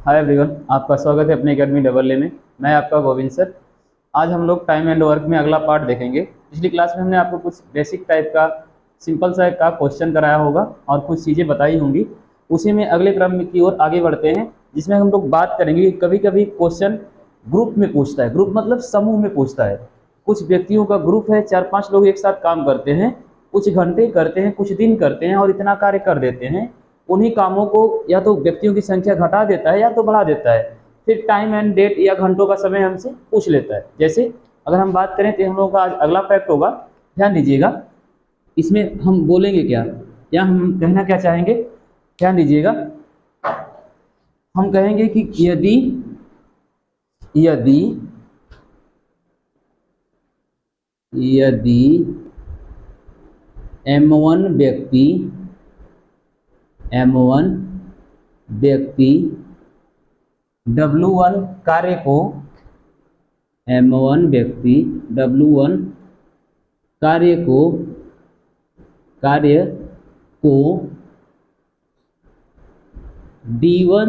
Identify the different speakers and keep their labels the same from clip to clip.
Speaker 1: Hi everyone, आपका स्वागत है अपने एकेडमी डबल ए में। मैं आपका गोविंद सर। आज हम लोग टाइम एंड वर्क में अगला पार्ट देखेंगे। पिछली क्लास में हमने आपको कुछ बेसिक टाइप का सिंपल सा का क्वेश्चन कराया होगा और कुछ चीज़ें बताई होंगी। उसी में अगले क्रम की ओर आगे बढ़ते हैं, जिसमें हम लोग बात करेंगे कि कभी कभी क्वेश्चन ग्रुप में पूछता है। ग्रुप मतलब समूह में पूछता है। कुछ व्यक्तियों का ग्रुप है, 4-5 लोग एक साथ काम करते हैं, कुछ घंटे करते हैं, कुछ दिन करते हैं और इतना कार्य कर देते हैं। उन्हीं कामों को या तो व्यक्तियों की संख्या घटा देता है या तो बढ़ा देता है। फिर टाइम एंड डेट या घंटों का समय हमसे पूछ लेता है। जैसे अगर हम बात करें तो हम लोगों का आज अगला फैक्ट होगा, ध्यान दीजिएगा। इसमें हम बोलेंगे क्या या हम कहना क्या चाहेंगे, ध्यान दीजिएगा। हम कहेंगे कि यदि यदि यदि M1 व्यक्ति W1 कार्य को M1 व्यक्ति W1 कार्य को D1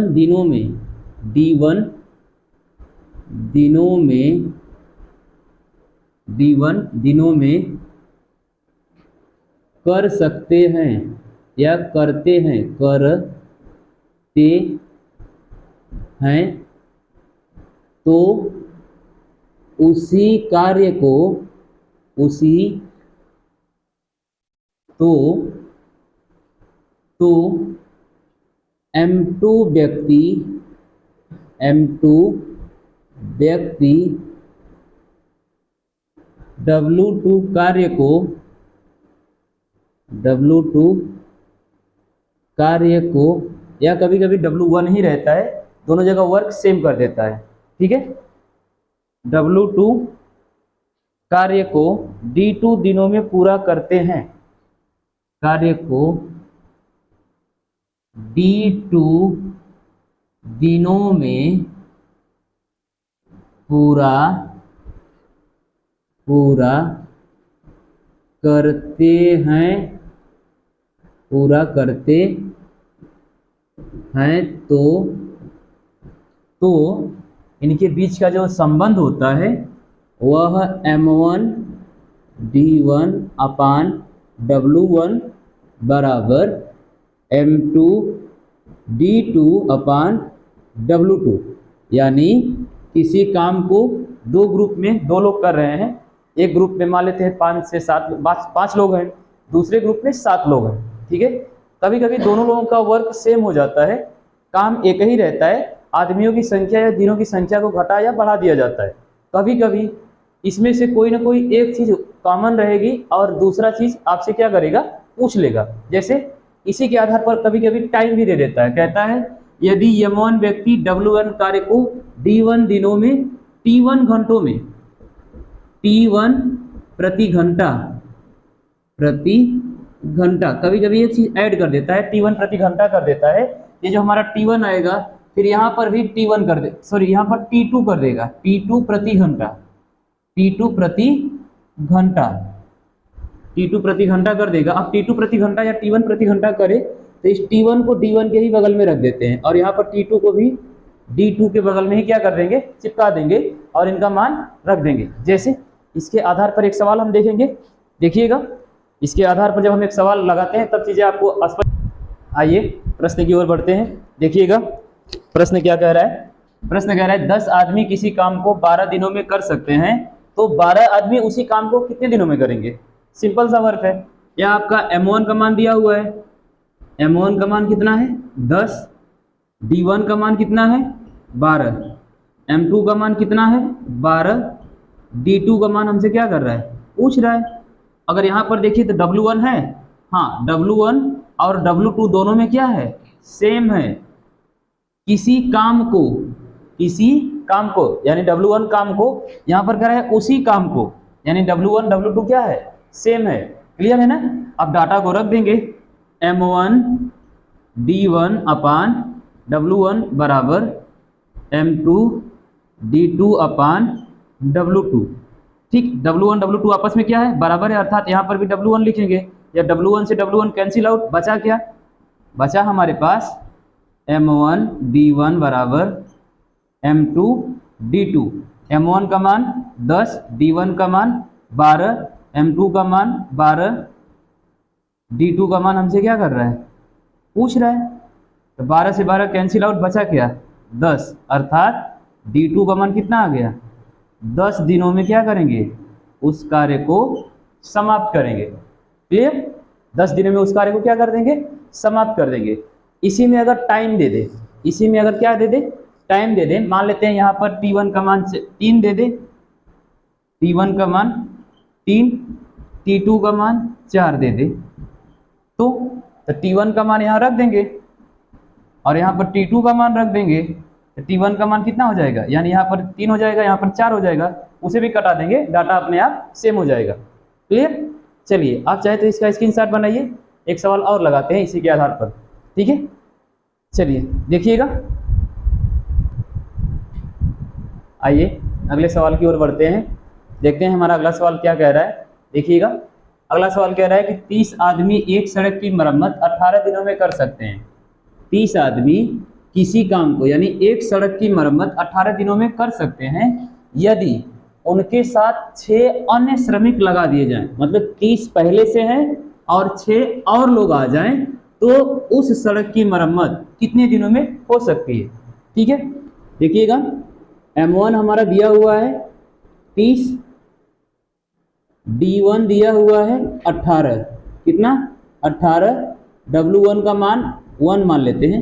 Speaker 1: दिनों में कर सकते हैं या करते हैं तो उसी कार्य को M2 व्यक्ति W2 कार्य को या कभी कभी W1 ही रहता है, दोनों जगह वर्क सेम कर देता है। ठीक है, W2 कार्य को D2 दिनों में पूरा करते हैं। कार्य को D2 दिनों में पूरा करते हैं तो इनके बीच का जो संबंध होता है वह M1 D1 अपान W1 बराबर M2 D2 अपान W2। यानी किसी काम को दो ग्रुप में दो लोग कर रहे हैं। एक ग्रुप में मान लेते हैं 5 से 7 लोग हैं, दूसरे ग्रुप में 7 लोग हैं। ठीक है, कभी कभी दोनों लोगों का वर्क सेम हो जाता है, काम एक ही रहता है, आदमियों की संख्या या दिनों की संख्या को घटा या बढ़ा दिया जाता है। कभी कभी इसमें से कोई ना कोई एक चीज कॉमन रहेगी और दूसरा चीज आपसे क्या करेगा, पूछ लेगा। जैसे इसी के आधार पर कभी कभी टाइम भी दे देता है, कहता है यदि M1 व्यक्ति W1 कार्य को D1 दिनों में T1 घंटों में T1 प्रति घंटा कभी कभी एक चीज ऐड कर देता है, T1 प्रति घंटा कर देता है। ये जो हमारा T1 आएगा, फिर यहाँ पर भी T1 कर दे, सॉरी यहाँ पर T2 कर देगा, T2 प्रति घंटा कर देगा। अब T2 प्रति घंटा या T1 प्रति घंटा करे तो इस T1 को D1 के ही बगल में रख देते हैं और यहाँ पर T2 को भी D2 के बगल में ही क्या कर देंगे, चिपका देंगे और इनका मान रख देंगे। जैसे इसके आधार पर एक सवाल हम देखेंगे, देखिएगा। इसके आधार पर जब हम एक सवाल लगाते हैं तब चीजें आपको स्पष्ट। आइए प्रश्न की ओर बढ़ते हैं, देखिएगा प्रश्न क्या कह रहा है। प्रश्न कह रहा है 10 आदमी किसी काम को 12 दिनों में कर सकते हैं, तो 12 आदमी उसी काम को कितने दिनों में करेंगे। सिंपल सा वर्क है। यहाँ आपका M1 का मान दिया हुआ है, M1 का मान कितना है 10, D1 का मान कितना है 12, M2 का मान कितना है 12, D2 का मान हमसे क्या कर रहा है, पूछ रहा है। अगर यहाँ पर देखिए तो W1 है, हाँ W1 और W2 दोनों में क्या है, सेम है। किसी काम को यानी W1 काम को यहाँ पर क्या है, उसी काम को, यानी W1 W2 क्या है, सेम है। क्लियर है ना। अब डाटा को रख देंगे, M1 D1 अपान W1 बराबर M2 D2 अपान W2। ठीक, W1 W2 आपस में क्या है, बराबर है, अर्थात यहाँ पर भी W1 लिखेंगे। या W1 से W1 कैंसिल आउट, बचा क्या, बचा हमारे पास m1 d1 बराबर m2 d2। m1 का मान 10, d1 का मान 12, m2 का मान 12, d2 का मान हमसे क्या कर रहा है, पूछ रहा है। तो 12 से 12 कैंसिल आउट, बचा क्या, 10, अर्थात d2 का मान कितना आ गया, 10 दिनों में क्या करेंगे, उस कार्य को समाप्त करेंगे। क्लियर, 10 दिनों में उस कार्य को क्या कर देंगे, समाप्त कर देंगे। इसी में अगर टाइम दे दे, इसी में अगर क्या दे दे, टाइम दे दे, मान लेते हैं यहाँ पर t1 का मान 3 दे दे, t1 का मान 3, t2 का मान 4 दे दे, तो t1 का मान यहाँ रख देंगे और यहाँ पर t2 का मान रख देंगे, तो t1 का मान कितना हो जाएगा, यानी यहाँ पर 3 हो जाएगा, यहाँ पर 4 हो जाएगा, उसे भी कटा देंगे, डाटा अपने आप सेम हो जाएगा। क्लियर, चलिए आप चाहे तो इसका स्क्रीनशॉट बनाइए, एक सवाल और लगाते हैं इसी के आधार पर, ठीक है। चलिए देखिएगा, आइए अगले सवाल की ओर बढ़ते हैं, देखते हैं हमारा अगला सवाल क्या कह रहा है। देखिएगा, अगला सवाल कह रहा है कि 30 आदमी एक सड़क की मरम्मत 18 दिनों में कर सकते हैं। 30 आदमी किसी काम को, यानी एक सड़क की मरम्मत 18 दिनों में कर सकते हैं यदि उनके साथ 6 अन्य श्रमिक लगा दिए जाएं, मतलब 30 पहले से हैं और 6 और लोग आ जाएं, तो उस सड़क की मरम्मत कितने दिनों में हो सकती है। ठीक है, देखिएगा M1 हमारा दिया हुआ है 30, D1 दिया हुआ है 18, कितना 18, W1 का मान 1 मान लेते हैं।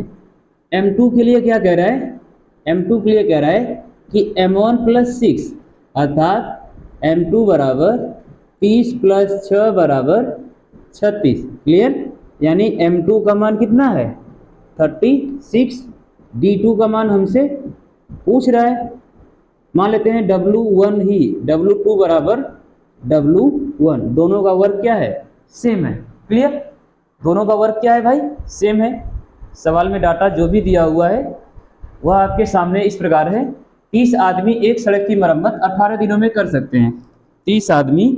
Speaker 1: M2 के लिए क्या कह रहा है, M2 के लिए कह रहा है कि M1 + 6 अर्थात M2 बराबर 30 + 6 बराबर 36। क्लियर, यानी M2 का मान कितना है 36, D2 का मान हमसे पूछ रहा है, मान लेते हैं W1 ही, W2 बराबर W1, दोनों का वर्क क्या है, सेम है। क्लियर, दोनों का वर्क क्या है भाई, सेम है। सवाल में डाटा जो भी दिया हुआ है वह आपके सामने इस प्रकार है, 30 आदमी एक सड़क की मरम्मत 18 दिनों में कर सकते हैं। 30 आदमी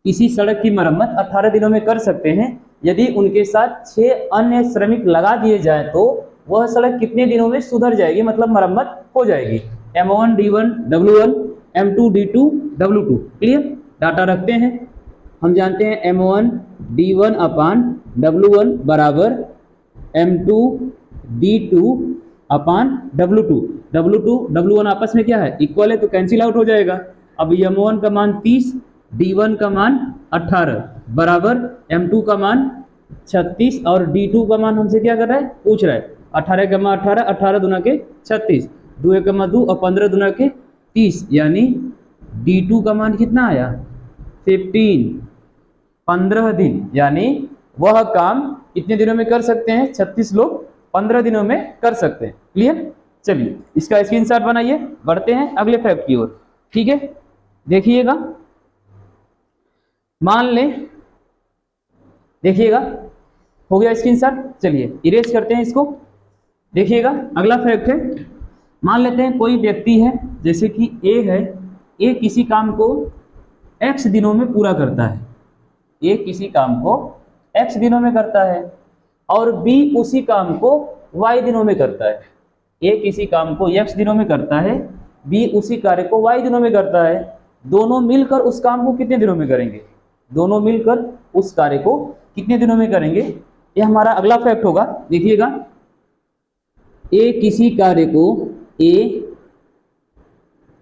Speaker 1: किसी सड़क की मरम्मत 18 दिनों में कर सकते हैं यदि उनके साथ 6 अन्य श्रमिक लगा दिए जाए, तो वह सड़क कितने दिनों में सुधर जाएगी, मतलब मरम्मत हो जाएगी। M1 D1 W1, M2 D2 W2। Clear, data रखते हैं, हम जानते हैं M1 D1 अपान W1 बराबर M2 D2 अपान W2। W2 W1 आपस में क्या है, इक्वल है, तो कैंसिल आउट हो जाएगा। अब M1 का मान 30, D1 का मान 18 बराबर M2 का मान 36 और D2 का मान हमसे क्या कर रहा है, पूछ रहा है। 18 का मान 18, 18 दूना के 36, 2 का मान 2 और 15 दूना के 30, यानी D2 का मान कितना आया 15, 15 दिन, यानी वह काम कितने दिनों में कर सकते हैं, 36 लोग 15 दिनों में कर सकते हैं। क्लियर, चलिए इसका स्क्रीनशॉट बनाइए, बढ़ते हैं अगले फैक्ट की ओर। ठीक है, देखिएगा, मान लें, देखिएगा हो गया स्क्रीनशॉट, चलिए इरेज करते हैं इसको। देखिएगा अगला फैक्ट है, मान लेते हैं कोई व्यक्ति है, जैसे कि ए है, ए किसी काम को x दिनों में पूरा करता है, ए किसी काम को x दिनों में करता है और b उसी काम को y दिनों में करता है। ए किसी काम को x दिनों में करता है, b उसी कार्य को y दिनों में करता है, दोनों मिलकर उस काम को कितने दिनों में करेंगे, दोनों मिलकर उस कार्य को कितने दिनों में करेंगे, ये हमारा अगला फैक्ट होगा। देखिएगा, ए किसी कार्य को, ए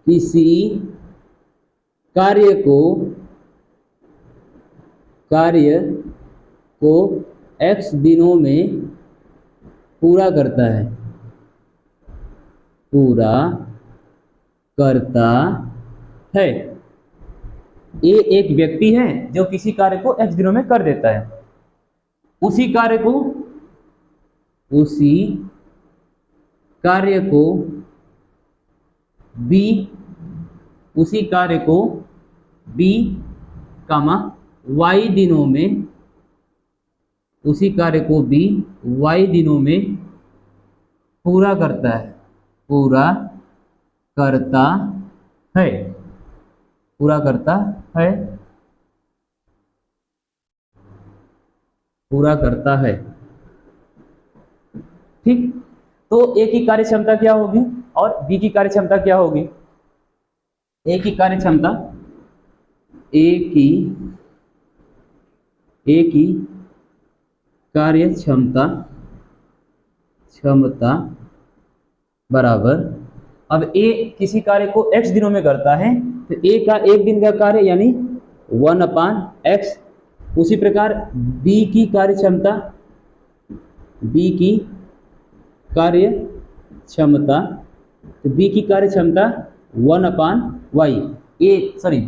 Speaker 1: किसी कार्य को x दिनों में पूरा करता है, पूरा करता है। ए एक व्यक्ति है जो किसी कार्य को x दिनों में कर देता है, उसी कार्य को b, उसी कार्य को b कामा y दिनों में, उसी कार्य को b y दिनों में पूरा करता है, पूरा करता है, पूरा करता है, पूरा करता है। ठीक, तो ए की कार्य क्षमता क्या होगी और बी की कार्य क्षमता क्या होगी। ए की कार्य क्षमता ए की कार्य क्षमता बराबर, अब ए किसी कार्य को x दिनों में करता है तो ए का एक दिन का कार्य यानी 1/x। उसी प्रकार बी की कार्य क्षमता तो बी की कार्य क्षमता 1/y।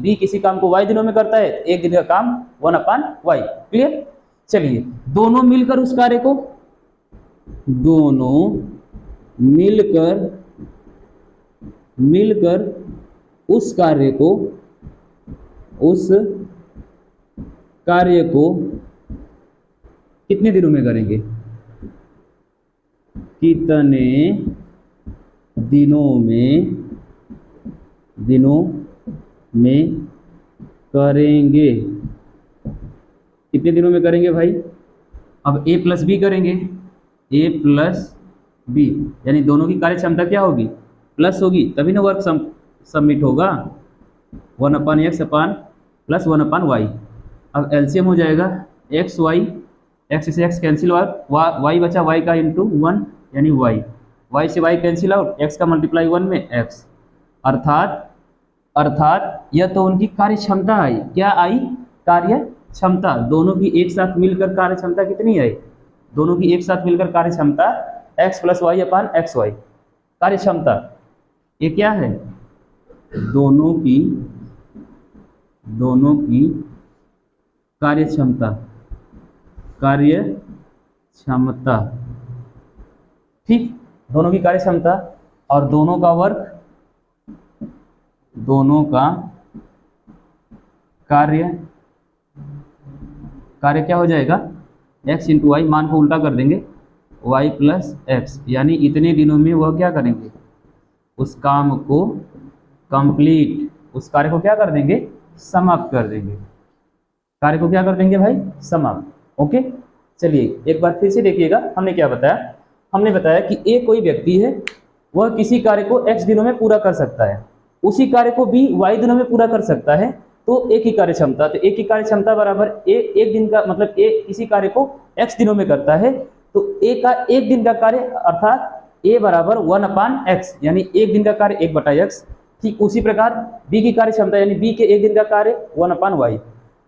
Speaker 1: बी किसी काम को y दिनों में करता है, एक दिन का काम 1/y। क्लियर। चलिए दोनों मिलकर उस कार्य को उस कार्य को कितने दिनों में करेंगे, कितने दिनों में करेंगे, कितने दिनों में करेंगे भाई। अब a प्लस बी करेंगे, a प्लस बी यानी दोनों की कार्य क्षमता क्या होगी, प्लस होगी, तभी ना वर्क सबमिट होगा। 1/x plus 1/y। अब एलसीएम हो जाएगा एक्स वाई, एक्स से एक्स कैंसिल आउट, वाई बचा y का इंटू 1 यानी y से y कैंसिल आउट, x का मल्टीप्लाई 1 में x। अर्थात यह तो उनकी कार्य क्षमता आई, क्या आई, कार्य क्षमता। दोनों की एक साथ मिलकर कार्य क्षमता कितनी आई, दोनों की एक साथ मिलकर कार्य क्षमता x प्लस वाई अपान एक्स वाई। कार्य क्षमता ये क्या है, दोनों की कार्य क्षमता, ठीक, दोनों की कार्य क्षमता और दोनों का वर्क, दोनों का कार्य क्या हो जाएगा, x इंटू वाई, मान को उल्टा कर देंगे, y प्लस एक्स, यानी इतने दिनों में वह क्या करेंगे, उस काम को कंप्लीट, उस कार्य को क्या कर देंगे, समाप्त कर देंगे, कार्य को क्या कर देंगे भाई, समाप्त। ओके। चलिए एक बार फिर से देखिएगा, हमने क्या बताया, हमने बताया कि ए कोई व्यक्ति है, वह किसी कार्य को x दिनों में पूरा कर सकता है, उसी कार्य को b y दिनों में पूरा कर सकता है, तो ए की कार्य क्षमता, तो ए की कार्य क्षमता बराबर ए एक दिन का, मतलब ए किसी कार्य को x दिनों में करता है, तो ए का एक दिन का कार्य अर्थात ए बराबर 1/x, यानी एक दिन का कार्य 1/x। ठीक उसी प्रकार बी की कार्य क्षमता यानी बी के एक दिन का कार्य 1/y।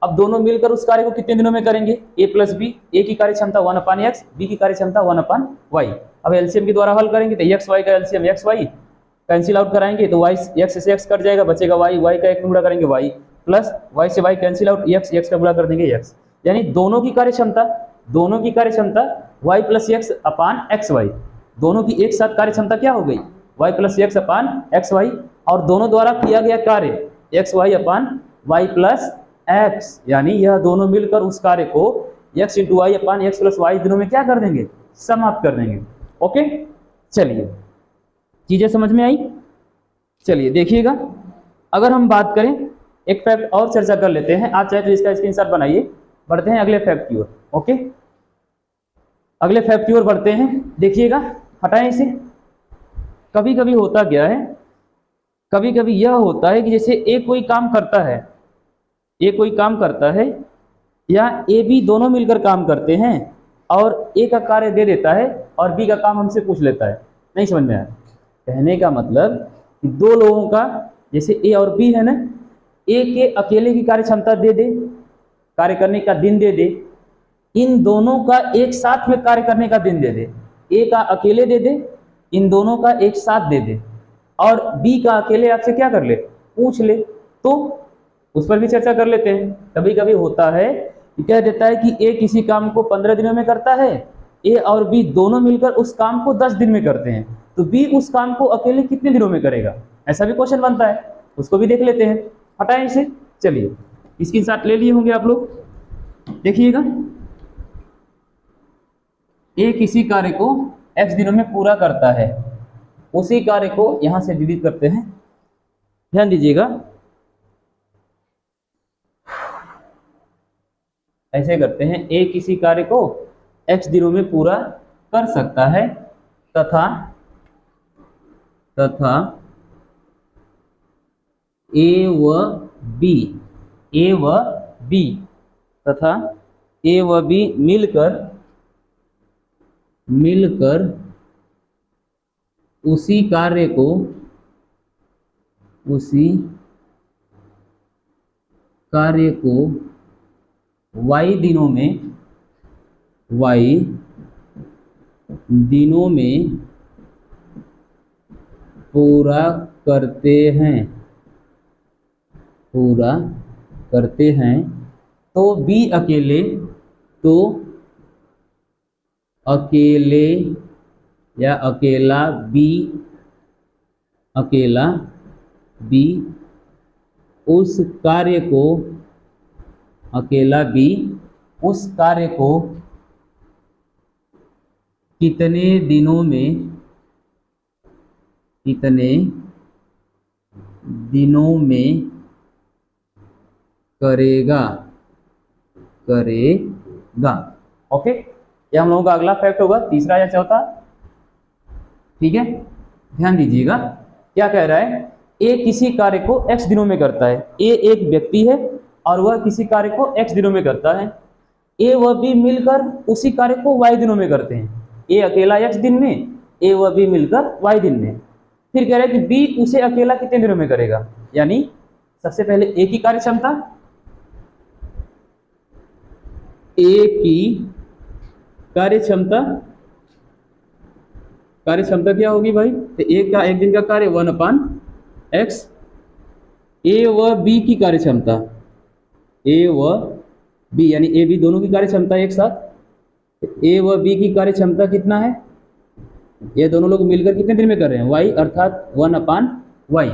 Speaker 1: अब दोनों मिलकर उस कार्य को कितने दिनों में करेंगे, a प्लस बी, ए की कार्य क्षमता 1/x, बी की कार्य क्षमता 1/y। अब एलसीएम के द्वारा हल करेंगे तो एक्स वाई का LCM x y, cancel out कराएंगे तो y x से x कट जाएगा, बचेगा y का एक गुणा करेंगे y, प्लस y से y कैंसिल आउट, x का गुणा कर देंगे x, यानी दोनों की कार्य क्षमता y प्लस एक्स अपान एक्स वाई, दोनों की एक साथ कार्य क्षमता क्या हो गई, y प्लस एक्स अपान एक्स वाई, और दोनों द्वारा किया गया कार्य x Y upon y plus x, यानी यह दोनों मिलकर उस कार्य को x इंटू वाई अपान एक्स प्लस वाई दिनों में क्या कर देंगे, समाप्त कर देंगे। ओके। चलिए चीजें समझ में आई। चलिए देखिएगा, अगर हम बात करें, एक फैक्ट और चर्चा कर लेते हैं, आप चाहे तो इसका स्क्रीनशॉट बनाइए, बढ़ते हैं अगले फैक्ट की ओर। ओके, अगले फैक्ट की ओर बढ़ते हैं, देखिएगा, हटाएं इसे। कभी कभी होता क्या है, कभी कभी यह होता है कि जैसे ए कोई काम करता है, या ए बी दोनों मिलकर काम करते हैं, और ए का कार्य दे देता है और बी का काम हमसे पूछ लेता है। नहीं समझ में आया, कहने का मतलब कि दो लोगों का, जैसे ए और बी है ना, ए के अकेले की कार्य क्षमता दे दे, कार्य करने का दिन दे दे, इन दोनों का एक साथ में कार्य करने का दिन दे दे, ए का अकेले दे दे, इन दोनों का एक साथ दे दे, और बी का अकेले आपसे क्या कर ले, पूछ ले, तो उस पर भी चर्चा कर लेते हैं। कभी कभी होता है कि कह देता है कि ए किसी काम को 15 दिनों में करता है, ए और बी दोनों मिलकर उस काम को 10 दिन में करते हैं, तो बी उस काम को अकेले कितने दिनों में करेगा, ऐसा भी क्वेश्चन बनता है, उसको भी देख लेते हैं। हटाएं इसे। चलिए इसके साथ ले लिए होंगे आप लोग, देखिएगा, ए किसी कार्य को x दिनों में पूरा करता है, उसी कार्य को यहां से डिलीट करते हैं, ध्यान दीजिएगा, ऐसे करते हैं, ए किसी कार्य को x दिनों में पूरा कर सकता है, तथा तथा ए व बी तथा ए व बी मिलकर उसी कार्य को y दिनों में पूरा करते हैं तो B अकेले या अकेला B उस कार्य को कितने दिनों में करेगा। ओके, ये हम लोगों का अगला फैक्ट होगा, तीसरा या चौथा। ठीक है, ध्यान दीजिएगा क्या कह रहा है। ए किसी कार्य को x दिनों में करता है। ए एक व्यक्ति है और वह किसी कार्य को x दिनों में करता है। ए व बी मिलकर उसी कार्य को y दिनों में करते हैं। ए अकेला x दिन में, ए व बी मिलकर y दिन में। फिर कह रहे हैं कि बी उसे अकेला कितने दिनों में करेगा। यानी सबसे पहले ए की कार्य क्षमता क्या होगी भाई। तो एक दिन का कार्य 1/x। ए व बी की कार्य क्षमता, ए व बी यानी ए बी दोनों की कार्य क्षमता एक साथ। ए व बी की कार्य क्षमता कितना है, ये दोनों लोग मिलकर कितने दिन में कर रहे हैं, y अर्थात 1/y।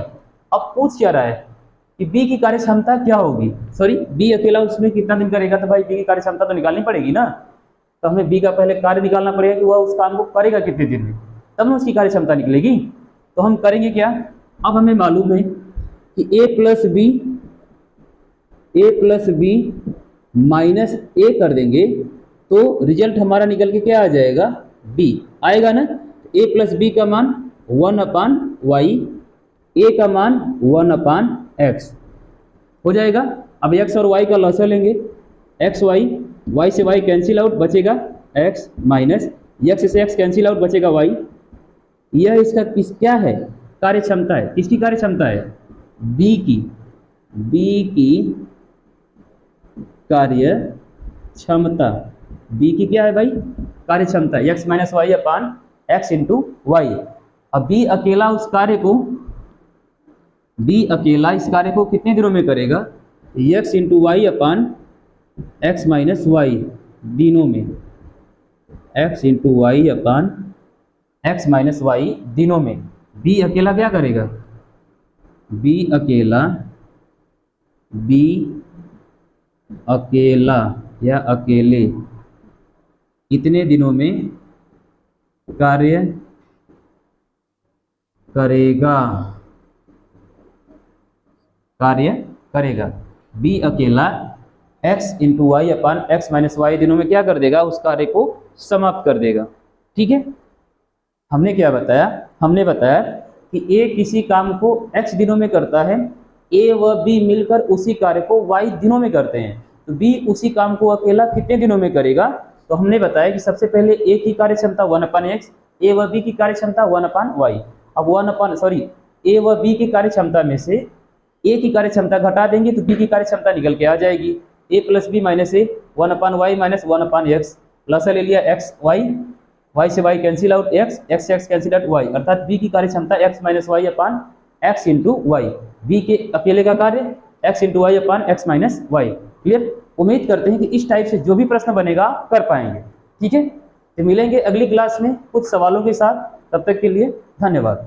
Speaker 1: अब पूछ क्या रहा है कि b की कार्य क्षमता क्या होगी। सॉरी, b अकेला उसमें कितना दिन करेगा, तो भाई b की कार्य क्षमता तो निकालनी पड़ेगी ना। तो हमें b का पहले कार्य निकालना पड़ेगा कि वह उस काम को करेगा कितने दिन में, तब ना उसकी कार्य क्षमता निकलेगी। तो हम करेंगे क्या, अब हमें मालूम है कि a प्लस बी माइनस ए कर देंगे तो रिजल्ट हमारा निकल के क्या आ जाएगा, b आएगा ना। a प्लस बी का मान 1/y, a का मान 1/x हो जाएगा। अब x और y का लॉसर लेंगे, x y, y से y कैंसिल आउट, बचेगा x माइनस x से x कैंसिल आउट, बचेगा y। यह इसका क्या है, कार्य क्षमता है। किसकी कार्य क्षमता है, b की कार्य क्षमता। b की क्या है भाई, कार्य क्षमता, x minus y upon x into Y. अब b अकेला इस कार्य को कितने दिनों में करेगा, x into y upon x minus Y दिनों में, x into y upon x minus Y दिनों में। b अकेला क्या करेगा, b अकेला या अकेले कितने दिनों में कार्य करेगा। b अकेला x into y upon x minus Y दिनों में क्या कर देगा, उस कार्य को समाप्त कर देगा। ठीक है, हमने क्या बताया, हमने बताया कि a किसी काम को x दिनों में करता है, a व b मिलकर उसी कार्य को y दिनों में करते हैं। तो b उसी काम को अकेला कितने दिनों में करेगा। तो हमने बताया कि सबसे पहले a की कार्य क्षमता 1/x, a व b की कार्य क्षमता 1/y। अब a व b की कार्य क्षमता में से a की कार्य क्षमता घटा देंगे तो b की कार्य क्षमता निकल के आ जाएगी। a plus B minus A 1/y minus 1/x, plus ले लिया x y से y cancel out x cancel out y, अर्थात b की कार्य क्षमता x minus y upon x into y. b के अकेले का कार्य x into y upon x minus y. Clear, उम्मीद करते हैं कि इस टाइप से जो भी प्रश्न बनेगा कर पाएंगे। ठीक है, तो मिलेंगे अगली क्लास में कुछ सवालों के साथ, तब तक के लिए धन्यवाद।